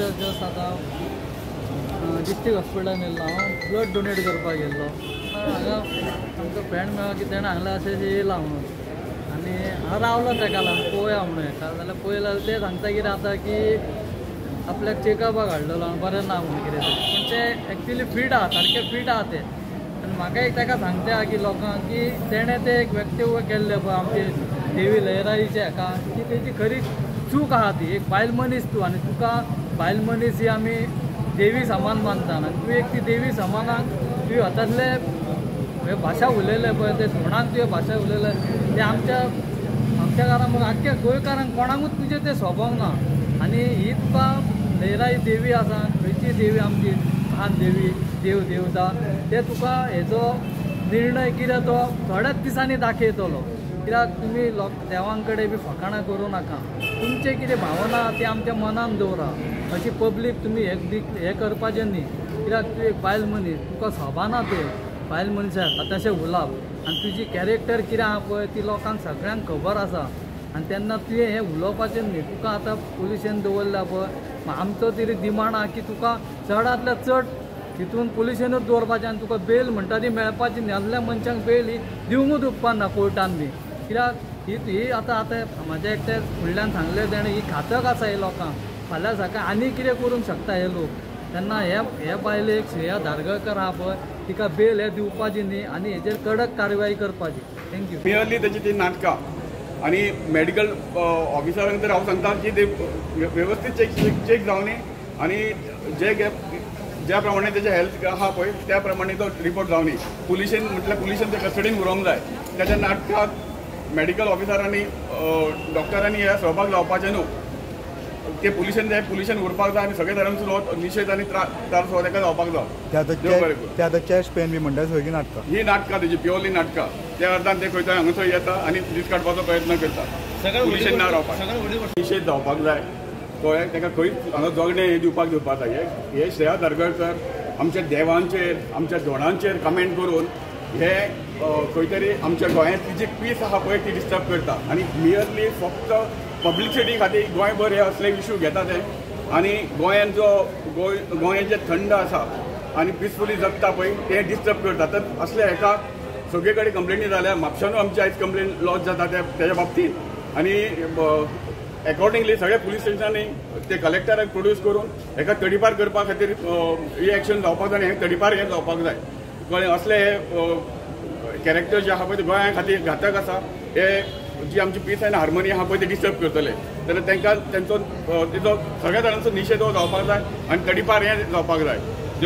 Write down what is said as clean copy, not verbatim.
just आता district हॉस्पिटलान येयल्लो हांव ब्लड डोनेट करपाक गेल्लो हांगा आमकां फ्रेंड मेळ्ळो की तेणें हांगलें अशें येयलां म्हणून आनी हांव रावलो तेका लागून पळोवया म्हणून हेका जाल्यार पळयल्यार ते सांगता कितें आतां की आपल्याक चेकअपाक हाडलेलो आनी बरें ना म्हणून कितें तरी पूण ते एक्चुली फीट आहा सारके फीट आहा ते आनी म्हाका एक तेका सांगता की लोकांक की तेणें ते एक वक्तव्य केल्लें पळय आमचे देवी लहराईचे हाका की तेची खरी चूक आहा ती एक बायल मनीस तूं आनी तुका बायल मनीस ही आमी देवी समान मानता आनी तूं एक ती देवी समानाक तुवें हातांतले भाशा उलयले पळय ते तोंडान तुवें भाशा उलयले ते आमच्या घरान मग आख्ख्या गोंयकारांक कोणाकूच तुजें तें सोबोंक ना आनी ही तुका लहराई देवी आसा खंयची देवी आमची महान देवी देवता ते तुका हेजो निर्णय कितें तो थोड्याच दिसांनी दाखयतलो कित्याक तुमी देवां कडेन बी फकाणां करूं नाका तुमचे कितें भावना ती आमच्या मनान दवरा अशी पब्लीक तुमी हें करपाचें न्ही कित्याक तूं एक बायल मनीस तुका सोबाना ते बायल मनशाक तशें उलोवप आनी तुजी कॅरेक्टर कितें आहा पळय ती लोकांक सगळ्यांक खबर आसा आनी तेन्ना तुवें हें उलोवपाचें न्ही तुका आतां पुलिशेन दवरल्या पळय आमचो तरी डिमांड आहा की तुका चडांतल्या चड हितून पुलिशेनूच दवरपाचें आनी तुका बेल म्हणटा ती मेळपाची न्ही आदल्या मनशांक बेल ही दिवंकूच उपकारना कोर्टान बी कित्याक ही आतां म्हाज्या एकट्या फुडल्यान सांगलें तेणें ही घातक आसा हे लोकांक फाल्यां सकाळ आनी कितें करूंक शकता हे लोक तेन्ना हे बायलेक श्रेया धारगळकर आहा पळय तिका बेल हे दिवपाची न्ही आनी हेजेर कडक कारवाई करपाची थँक्यू क्लियरली तेची ती नाटकां आनी मेडिकल ऑफिसरांक तर हांव सांगता की ते वेवस्थीत चेक जावनी आनी ज्या प्रमाणे तेजे हेल्थ आहा पळय त्या प्रमाणे तो रिपोर्ट जावनी पुलिशेन म्हटल्यार पुलिशेन ते कस्टडीन व्हरूंक जाय त्याच्या नाटकाक मेडिकल ऑफिसरांनी डॉक्टरांनी ह्या सहभाग जावपाचें न्हू ते पुलिशेन उरपाक जाय आनी सगळे तरेचो निशेध आनी त्रास हो ताका जावपाक जाय ते आतां चॅस्ट पेन बी म्हणटा सगळीं नाटकां ही नाटकां तेजी प्युअरली नाटकां त्या अर्थान ते खंय तरी हांगासर येता आनी दीस काडपाचो प्रयत्न करता पुलिशेन ना रावपाक निशेध जावपाक जाय कळ्ळें ताका खंय हांगा जगणें हें दिवपाक जाय हे श्रेया धारगळकर आमच्या देवांचेर आमच्या धोंडांचेर कमेंट करून हे खंय तरी आमच्या गोंयांतली जी पीस आहा पळय ती डिस्टर्ब करता आनी मियरली फक्त पब्लिसिटी खातीर गोंयभर हे असले इश्यू घेता ते आनी गोंयान जो गोंय जे थंड आसा आनी पिसफुली जगता पळय ते डिस्टर्ब करता तर असले हेका सगळे कडेन कंप्लेनी जाल्या म्हापशानूय आमची आयज कंप्लेन लॉज जाता तेच्या बाबतींत आनी अकॉर्डिंगली सगळ्या पुलीस स्टेशनांनी ते कलेक्टराक प्रोड्यूस करून हेका तडीपार करपा खातीर ही एक्शन जावपाक जाय हे तडीपार हे जावपाक जाय कळ्ळें असले हे कॅरेक्टर जे आहा पळय ते गोंया खातीर घातक आसा हे जी आमची पीस आनी हार्मोनी आहा पळय ते डिस्टर्ब करतले जाल्यार तांकां तेंचो सगळ्या जाणांचो निशेध हो जावपाक जाय आनी तडीपार हें जावपाक जाय